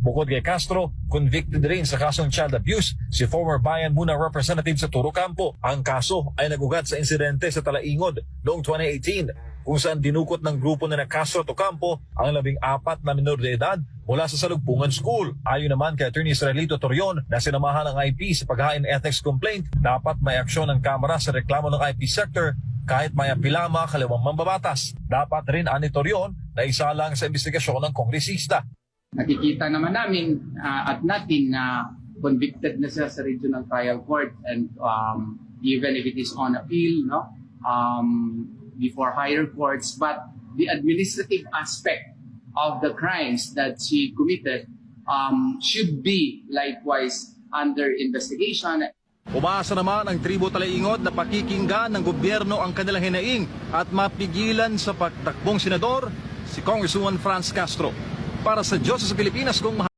Bukod kay Castro, convicted rin sa kasong child abuse si former Bayan Muna representative sa Turo Campo. Ang kaso ay nagugat sa insidente sa Talaingod noong 2018 kung saan dinukot ng grupo na Castro at Ocampo ang 14 na minor de edad mula sa Salugpungan School. Ayon naman kay Attorney Israelito Torion na sinamahan ng IP sa paghain ethics complaint, dapat may aksyon ng Kamara sa reklamo ng IP sector kahit may apila mga kaliwang mambabatas. Dapat rin ani Torion na isalang sa investigasyon ng kongresista. Nakikita naman namin at natin na convicted na siya sa regional trial court, and even if it is on appeal, before higher courts, but the administrative aspect of the crimes that she committed should be likewise under investigation. Umaasa naman ang tribo Talaingod na pakikinggan ng gobyerno ang kanilang hinaing at mapigilan sa pagtakbong senador si Congresswoman Franz Castro. Para sa Diyos sa Pilipinas, kung